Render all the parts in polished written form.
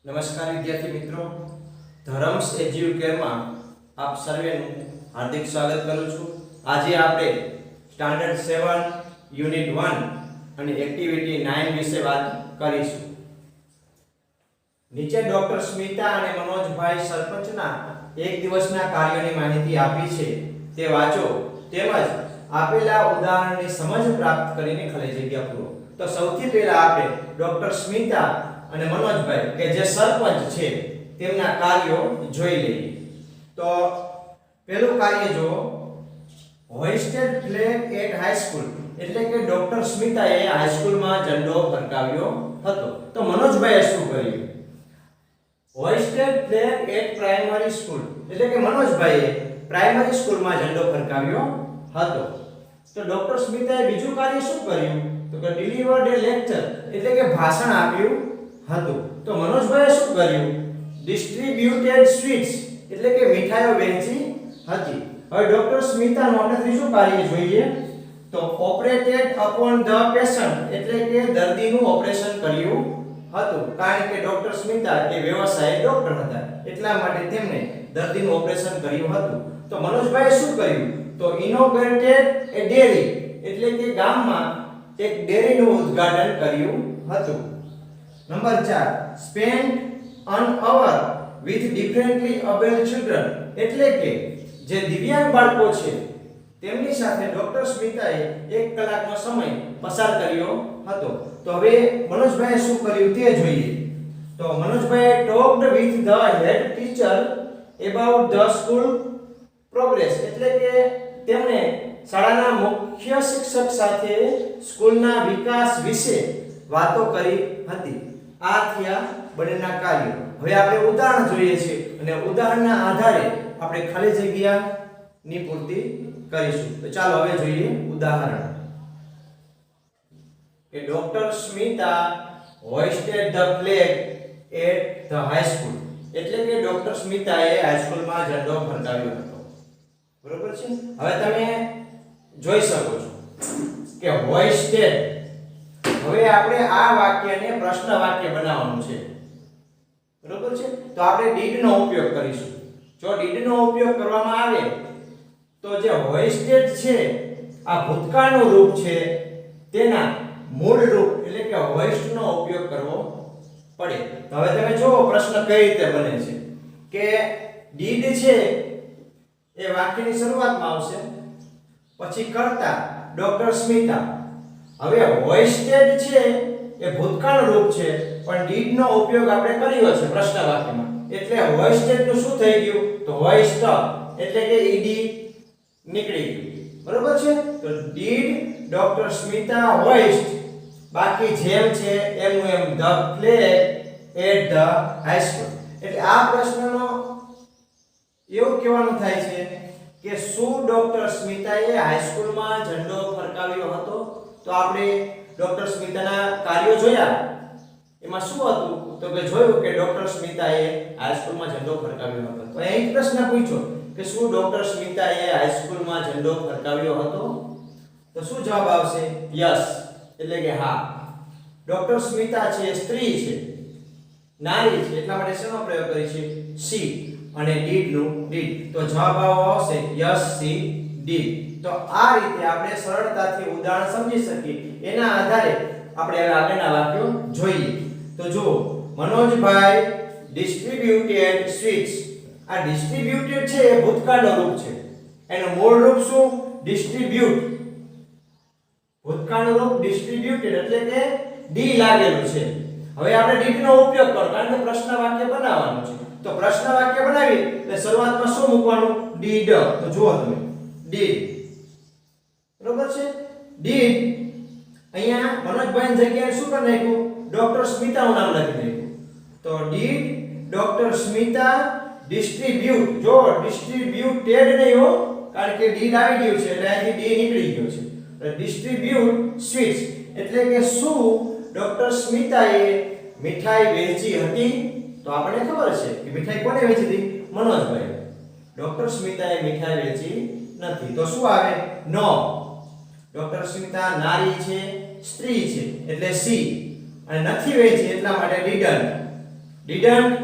નમસ્કાર વિદ્યાર્થી મિત્રો, ધરમ્સ એજ્યુકેર માં આપ સર્વેનું હાર્દિક સ્વાગત કરું છું। આજે આપણે સ્ટાન્ડર્ડ 7 યુનિટ 1 અને એક્ટિવિટી 9 વિશે વાત કરીશું। નીચે ડોક્ટર સ્મિતા અને મનોજભાઈ સરપંચના એક દિવસના કાર્યની માહિતી આપી છે તે વાંચો તેમજ આપેલા ઉદાહરણની સમજ પ્રાપ્ત કરીને ખાલી જગ્યા પૂરો। તો સૌથી પહેલા આપણે ડોક્ટર સ્મિતા અને મનોજભાઈ કે જે સરપંચ છે તેમના કાર્યો જોઈ લઈએ। તો પહેલું કાર્ય જો હોઇસ્ટેડ ફ્લેગ એટ હાઈસ્કૂલ, એટલે કે ડોક્ટર સ્મિતાએ હાઈસ્કૂલમાં ઝંડો ફરકાવ્યો હતો। તો મનોજભાઈએ શું કર્યું? હોઇસ્ટેડ ફ્લેગ એટ પ્રાઇમરી સ્કૂલ, એટલે કે મનોજભાઈએ પ્રાઇમરી સ્કૂલમાં ઝંડો ફરકાવ્યો હતો। તો ડોક્ટર સ્મિતાએ બીજું કાર્ય શું કર્યું? તો કે ડિલિવર્ડ એ લેક્ચર, એટલે કે ભાષણ આપ્યું હતું। તો મનોજભાઈએ શું કર્યું? ડિસ્ટ્રીબ્યુટેડ સ્વીટ્સ, એટલે કે મીઠાઈઓ વહેંચી હતી। હવે ડોક્ટર સ્મિતાનું આપણે ત્રીજું કાર્ય જોઈએ તો ઓપરેટેડ અપોન ધ પેશન્ટ, એટલે કે દર્દીનું ઓપરેશન કર્યું હતું। કારણ કે ડોક્ટર સ્મિતા એ વ્યવસાય ડોક્ટર હતા એટલા માટે તેમણે દર્દીનું ઓપરેશન કર્યું હતું। તો મનોજભાઈએ શું કર્યું? તો ઇનોગ્રેટેડ એ ડેરી, એટલે કે ગામમાં એક ડેરીનું ઉદ્ઘાટન કર્યું હતું। Number 4 spend an hour with differently abled children, એટલે કે જે દિવ્યાંગ બાળકો છે તેમની સાથે ડોક્ટર સ્મિતાએ 1 કલાકનો સમય પસાર કર્યો હતો। તો હવે મનોજભાઈએ શું કર્યું તે જોઈએ। તો મનોજભાઈએ talked with the head teacher about the school progress, એટલે કે તેમણે શાળાના મુખ્ય શિક્ષક સાથે સ્કૂલના વિકાસ વિશે વાતો કરી હતી। આ થયા બંનેના કાર્યો। હવે આપણે ઉદાહરણ જોઈએ છે અને ઉદાહરણના આધારે આપણે ખાલી જગ્યાની પૂર્તિ કરીશું। તો ચાલો હવે જોઈએ ઉદાહરણ કે doctor Smita hoisted the flag at the high school, એટલે કે ડોક્ટર સ્મિતાએ હાઈસ્કૂલમાં ઝંડો ફરકાવ્યો હતો। બરોબર છે? હવે તમે જોઈ શકો છો કે હોઇસ્ટેડ, હવે આપણે આ વાક્યને પ્રશ્ન વાક્ય બનાવવાનું છે। બરોબર છે? તો આપણે ડીડ નો ઉપયોગ કરીશું। જો ડીડ નો ઉપયોગ કરવામાં આવે તો જે હોઇસ્ટેડ છે આ ભૂતકાળનું રૂપ છે, તેના મૂળ રૂપ એટલે કે હોઇસ્ટ નો ઉપયોગ કરવો પડે। તો હવે તમે જુઓ પ્રશ્ન કઈ રીતે બને છે કે ડીડ છે એ વાક્યની શરૂઆતમાં આવશે, પછી કર્તા ડોક્ટર સ્મિતા। હવે હોઇસ્ટેડ છે એ ભૂતકાળ રૂપ છે પણ ડીડ નો ઉપયોગ આપણે કર્યો છે પ્રશ્ન વાક્યમાં, એટલે હોઇસ્ટેડ નું શું થઈ ગયું? તો હોઇસ્ટ, એટલે કે ઈડી નીકળી ગયું। બરોબર છે? તો ડીડ ડોક્ટર સ્મિતા હોઇસ્ટ, બાકી જેમ છે એમનું એમ the flag at the high school. એટલે આ પ્રશ્નનો એવું કહેવાનું થાય છે કે શું ડોક્ટર સ્મિતાએ હાઈસ્કૂલમાં ઝંડો ફરકાવ્યો હતો? તો આપણે ડોક્ટર સ્મિતાના કાર્યો જોયા, એમાં શું હતું? તો કે જોયું કે ડોક્ટર સ્મિતાએ હાઈસ્કૂલમાં ઝંડો ફરકાવ્યો હતો। તો અહીં પ્રશ્ન પૂછ્યો કે શું ડોક્ટર સ્મિતાએ હાઈસ્કૂલમાં ઝંડો ફરકાવ્યો હતો? તો શું જવાબ આવશે? યસ, એટલે કે હા। ડોક્ટર સ્મિતા છે સ્ત્રી છે, નારી છે, એટલા માટે શેનો પ્રયોગ કરી છે? સી, અને ડીડ નું ડીડ। તો જવાબ આવશે યસ, સી ડીડ। તો આ રીતે આપણે સરળતાથી ઉદાહરણ સમજી શકીએ। એના આધારે આપણે હવે આગળના વાક્યો જોઈએ। તો જો મનોજભાઈ ડિસ્ટ્રીબ્યુટેડ સ્વીટ્સ, આ ડિસ્ટ્રીબ્યુટેડ છે એ ભૂતકાળનું રૂપ છે, એનું મૂળ રૂપ શું? ડિસ્ટ્રીબ્યુટ, ભૂતકાળનું રૂપ ડિસ્ટ્રીબ્યુટેડ, એટલે કે ડી લાગેલું છે। હવે આપણે ડીડ નો ઉપયોગ કરો કારણ કે પ્રશ્ન વાક્ય બનાવવાનું છે। તો પ્રશ્ન વાક્ય બનાવી એટલે શરૂઆતમાં શું મૂકવાનું? ડીડ। તો જુઓ તમે ડીડ, બરોબર છે? ડીડ અહીંયા મનોજભાઈની જગ્યાએ શું કરી નાખ્યું? ડોક્ટર સ્મિતાનું નામ લખી નાખ્યું। તો ડીડ ડોક્ટર સ્મિતા ડિસ્ટ્રીબ્યુટ, જો ડિસ્ટ્રીબ્યુટેડ નહીં હો, કારણ કે ડીડ આવી ગયું છે એટલે અહીંથી ડી નીકળી ગયો છે। તો ડિસ્ટ્રીબ્યુટ સ્વીટ્સ, એટલે કે શું ડોક્ટર સ્મિતાએ મીઠાઈ વહેંચી હતી? તો આપણને ખબર છે કે મીઠાઈ કોને વહેંચી હતી? મનોજભાઈ। ડોક્ટર સ્મિતાએ મીઠાઈ વહેંચી નથી, તો શું આવે? નો। ડોક્ટર સ્મિતા નારી છે, સ્ત્રી છે, એટલે સી, અને નથી વહેંચી એટલા માટે ડીડન્ટ। ડીડન્ટ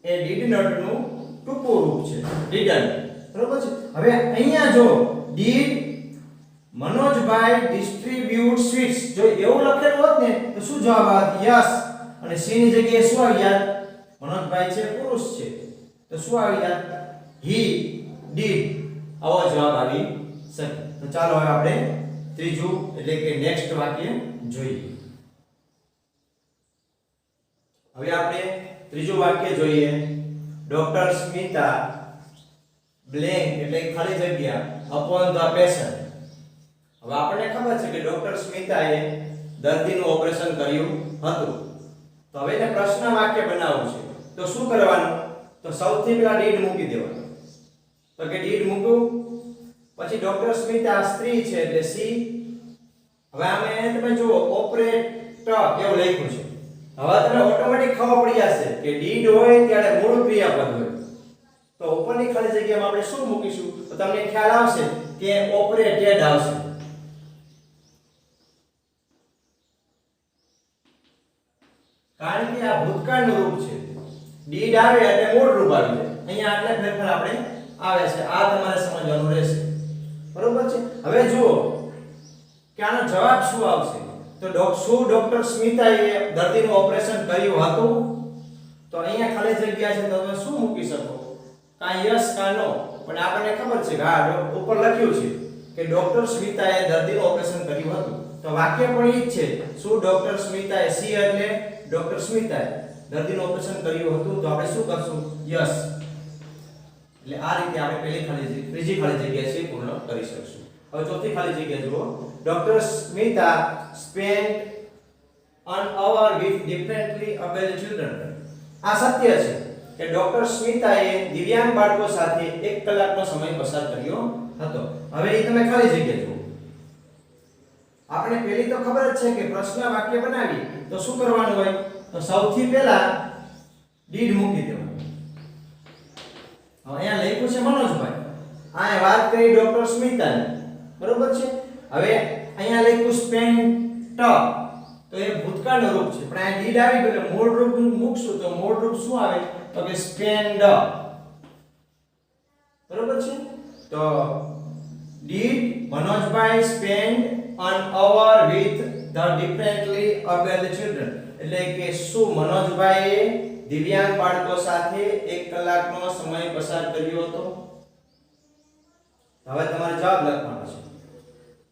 એ ડીડ નોટ નું ટૂંકું રૂપ છે, ડીડન્ટ. બરોબર છે. હવે અહીંયા જો ડીડ મનોજભાઈ ડિસ્ટ્રીબ્યુટ સ્વીટ્સ જો એવું લખેલું હોત ને તો શું જવાબ આવત? યસ. અને સી ની જગ્યાએ શું આવી જાત? મનોજભાઈ છે પુરુષ છે તો શું આવી જાત? He did. આવો જવાબ આવી શકે. તો ચાલો હવે આપણે ત્રીજું એટલે કે નેક્સ્ટ વાક્ય જોઈએ. હવે આપણે ત્રીજું વાક્ય જોઈએ. ડોક્ટર સ્મિતા બ્લેન્ક એટલે ખાલી જગ્યા અપોન ધ પેશન્ટ. હવે આપણને ખબર છે કે ડોક્ટર સ્મિતાએ દર્દીનું ઓપરેશન કર્યું હતું. તો હવે એને પ્રશ્ન વાક્ય બનાવવું છે. તો શું કરવાનું? તો સૌથી પહેલા ડીડ મૂકી દેવાનું. તો કે ડીડ મૂકું, પછી ડોક્ટર સ્મિતા સ્ત્રી છે એટલે સી. હવે આમે તમે જુઓ ઓપરેટ એવું લખ્યું છે. હવે તમને ઓટોમેટિક ખબર પડી જશે કે ડીડ હોય ત્યારે મૂળ ક્રિયાપદ હોય. તો ઉપરની ખાલી જગ્યામાં આપણે શું મૂકીશું? તો તમને ખ્યાલ આવશે કે ઓપરેટેડ આવશે. કારણ કે આ ભૂતકાળનું રૂપ છે. ડીડ આવે એટલે મૂળ રૂપ આવી જાય. અહીંયા આટલા ફેરફાર આપણે આવે છે. આ તમારે સમજવાનું રહેશે. બરોબર છે. હવે જુઓ કે આનો જવાબ શું આવશે? તો શું ડોક્ટર સ્મિતાએ દર્દીનું ઓપરેશન કર્યું હતું? તો અહીંયા ખાલી જગ્યા છે તો તમે શું મૂકી શકો? કાં યસ કાં નો. પણ આપણને ખબર છે કે હા ઉપર લખ્યું છે કે ડોક્ટર સ્મિતાએ દર્દીનું ઓપરેશન કર્યું હતું. તો વાક્ય પણ ઈ જ છે. શું ડોક્ટર સ્મિતાએ સી એટલે ડોક્ટર સ્મિતાએ દર્દીનું ઓપરેશન કર્યું હતું. તો આપણે શું કરશું? યસ. એટલે આ રીતે આપણે ત્રીજી ખાલી જગ્યા છે પૂર્ણ કરી શકશું. હવે ચોથી ખાલી જગ્યા જુઓ. Doctor Smita spent an hour with differently abled children. આ સત્ય છે કે ડોક્ટર સ્મિતાએ દિવ્યાંગ બાળકો સાથે 1 કલાકનો સમય પસાર કર્યો હતો. હવે એ તમે ખાલી જગ્યા જુઓ. આપણે પહેલી તો ખબર જ છે કે પ્રશ્ન વાક્ય બનાવી તો શું કરવાનું હોય? તો સૌથી પહેલા ડીડ મૂકી દેવાનું. હવે અહીંયા લખ્યું છે મનોજભાઈ, આ વાત કરી ડોક્ટર સ્મિતાની. બરોબર છે. હવે અહીંયા લખ્યું સ્પેન્ટ તો એ ભૂતકાળનું રૂપ છે. પણ આ ડીડ આવી ગયું એટલે મૂળ રૂપ મૂકશું તો મૂળ રૂપ શું આવે? તો કે સ્પેન્ડ. બરોબર છે. તો did Manojbhai spend an hour with the differently abled children. એટલે કે શું મનોજભાઈએ દિવ્યાંગ બાળકો સાથે 1 કલાકનો સમય પસાર કર્યો હતો? હવે તમારે જવાબ લખવાનો છે.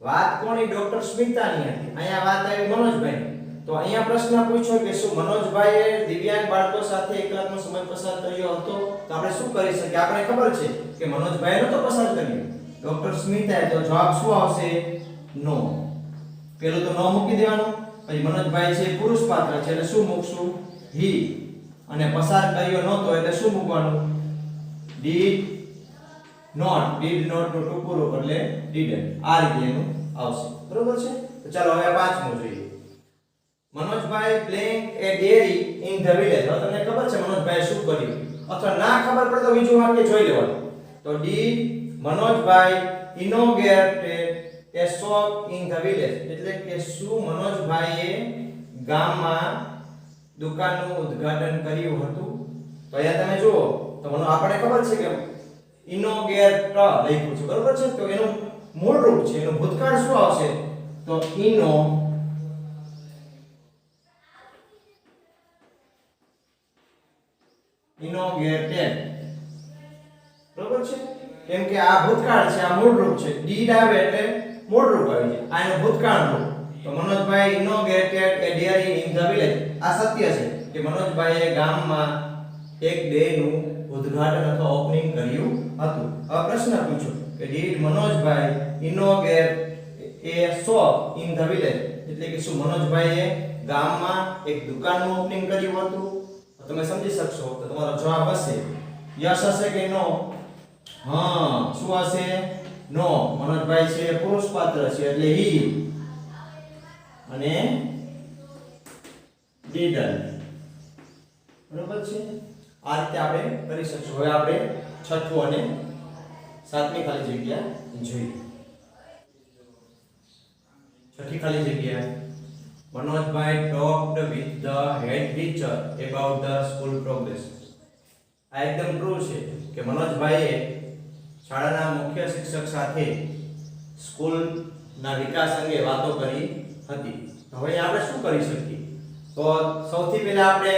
વાત કોની? ડોક્ટર સ્મિતાની હતી. અહીંયા વાત આવી મનોજભાઈની. તો અહીંયા પ્રશ્ન પૂછ્યો કે શું મનોજભાઈએ દિવ્યાંગ બાળકો સાથે 1 કલાકનો સમય પસાર કર્યો હતો? તો આપણે શું કરી શકીએ? આપણે ખબર છે કે મનોજભાઈએ નતો પસાર કર્યો, ડોક્ટર સ્મિતાએ. તો જવાબ શું આવશે? નો. પેલું તો નો મૂકી દેવાનું. પછી મનોજભાઈ છે પુરુષ પાત્ર છે એટલે શું મૂકશું? હી. અને પસાર કર્યો નહોતો એટલે શું મૂકવાનું? Did not. ડીડ નોટ નું ટૂંકું રૂપ એટલે ડીડન્ટ. આ રીતે એનું આવશે. બરોબર છે. તો ચાલો હવે પાંચમું જોઈએ. મનોજભાઈ blank a dairy in the village. હવે તમને ખબર છે મનોજભાઈ શું કર્યું? અથવા ના ખબર પડે તો બીજું વાક્ય જોઈ લેવાનું. તો ડીડ મનોજભાઈ inaugurated a shop in the village. એટલે કે શું મનોજભાઈએ ગામમાં દુકાનનું ઉદ્ઘાટન કર્યું હતું? તો અહીંયા તમે જુઓ તો આપણને ખબર છે કે ઇનોગેટ લખ્યું છે. બરોબર છે. તો એનું મૂળ રૂપ છે, એનું ભૂતકાળ શું આવશે? તો ઇનોગેટેડ. બરોબર છે. કેમ કે આ ભૂતકાળ છે, આ મૂળ રૂપ છે. ડીડ આવે એટલે મૂળ રૂપ આવી જાય. આ એનું ભૂતકાળ રૂપ. તો મનોજભાઈ ઇનોગેટેડ એ ડેરી ઇન ધ વિલેજ. આ સત્ય છે કે મનોજભાઈએ ગામમાં એક ડેરીનું ઉદ્ઘાટન અથવા ઓપનિંગ કર્યું હતું. હવે પ્રશ્ન પૂછો કે ડીડ મનોજભાઈ inaugurate a shop in the village. એટલે કે શું મનોજભાઈએ ગામમાં એક દુકાનનું ઓપનિંગ કર્યું હતું? તમે સમજી શકશો તો તમારો જવાબ હશે યસ હશે કે નો? હા, શું હશે? નો. મનોજભાઈ છે પુરુષ પાત્ર છે એટલે હી અને ડીડન્ટ. બરોબર છે. આ રીતે આપણે કરી શકશું. હવે આપણે છઠ્ઠું અને સાતમી ખાલી જગ્યા જોઈએ. છઠ્ઠી ખાલી જગ્યા Manojbhai talked with the head teacher about the school progress. આ એકદમ ટ્રુ છે કે મનોજભાઈએ શાળાના મુખ્ય શિક્ષક સાથે સ્કૂલના વિકાસ અંગે વાતો કરી હતી. હવે આપણે શું કરી શકીએ? તો સૌથી પહેલા આપણે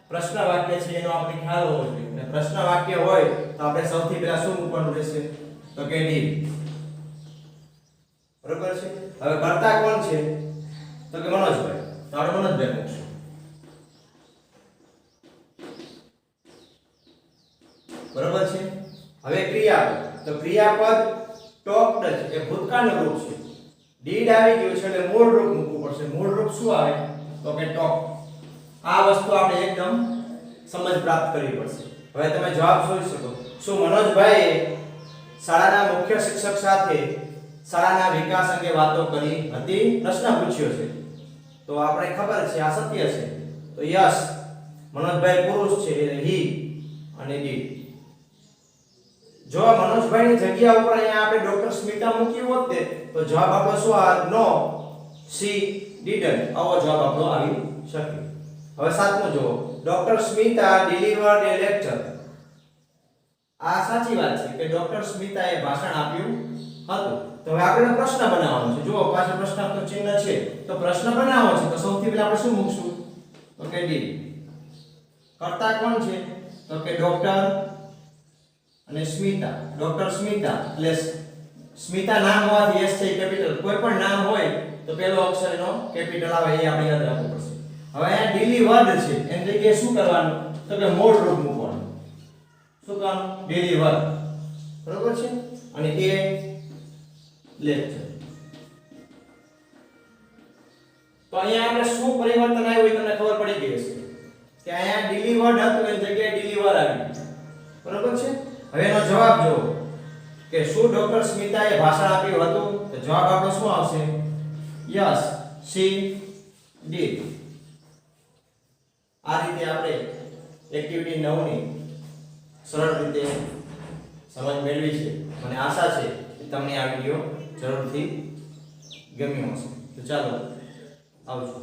પ્રશ્ન વાક્ય છે એનો આપણે ખ્યાલ હોવો જોઈએ. અને પ્રશ્ન વાક્ય હોય તો આપણે સૌથી પહેલા શું મૂકવાનું રહેશે? તો કે ડીડ. બરોબર છે. હવે કર્તા કોણ છે? તો કે મનોજભાઈ. તો આપણે મનોજભાઈ મૂકશું. બરોબર છે. હવે ક્રિયાપદ. તો ક્રિયાપદ ટોક્ડ છે એ ભૂતકાળનું રૂપ છે. ડીડ આવી ગયું છે એટલે મૂળ રૂપ મૂકવું પડશે. મૂળ રૂપ શું આવે? તો કે ટોક. આ વસ્તુ આપણે એકદમ સમજ પ્રાપ્ત કરવી પડશે. હવે તમે જવાબ જોઈ શકો. શું મનોજભાઈએ શાળાના મુખ્ય શિક્ષક સાથે શાળાના વિકાસ અંગે વાતો કરી હતી? પ્રશ્ન પૂછ્યો છે તો આપણે ખબર છે આ સત્ય છે. તો યસ, મનોજભાઈ પુરુષ છે એટલે હી અને ડીડ. જો મનોજભાઈની જગ્યા ઉપર અહીંયા આપણે ડોક્ટર સ્મિતા મૂક્યું હોત ને તો જવાબ આપણો શું આવે? નો, સી ડીડન્ટ. આવો જવાબ આપણો આવી શકે. હવે સાતમું જુઓ. ડોક્ટર સ્મિતા ડિલિવર્ડ એ લેક્ચર. આ સાચી વાત છે કે ડોક્ટર સ્મિતાએ ભાષણ આપ્યું હતું. તો હવે આપણે પ્રશ્ન બનાવવાનો છે. જુઓ પાછળ પ્રશ્નાર્થનું ચિહ્ન છે તો પ્રશ્ન બનાવવો છે. તો સૌથી પહેલા આપણે શું મૂકશું? તો કે ડીડ. કર્તા કોણ છે? તો કે ડોક્ટર અને સ્મિતા. ડોક્ટર સ્મિતા એટલે સ્મિતા નામ હોવાથી એસ છે કેપિટલ. કોઈ પણ નામ હોય તો પહેલો અક્ષર એનો કેપિટલ આવે એ આપણે યાદ રાખવું પડશે. હવે અહીંયા ડિલિવર્ડ છે એની જગ્યાએ શું કરવાનું? તો કે મૂળ રૂપ મૂકવાનું. શું કરવાનું? ડિલિવર્ડ. બરોબર છે. અને એ લેક્ચર. તો અહીંયા આપણે શું પરિવર્તન આવ્યું એ તમને ખબર પડી ગઈ હશે કે અહીંયા ડિલિવર્ડ હતું એની જગ્યાએ ડિલિવર આવ્યું. બરોબર છે. હવે એનો જવાબ જુઓ કે શું ડોક્ટર સ્મિતાએ ભાષણ આપ્યું હતું? તો જવાબ આપણો શું આવશે? Yes, she did. આ રીતે આપણે એક્ટિવિટી 9 ની સરળ રીતે સમજ મેળવી છે. મને આશા છે કે તમને આ વિડિયો જરૂરથી ગમ્યો હશે. તો ચાલો આવજો.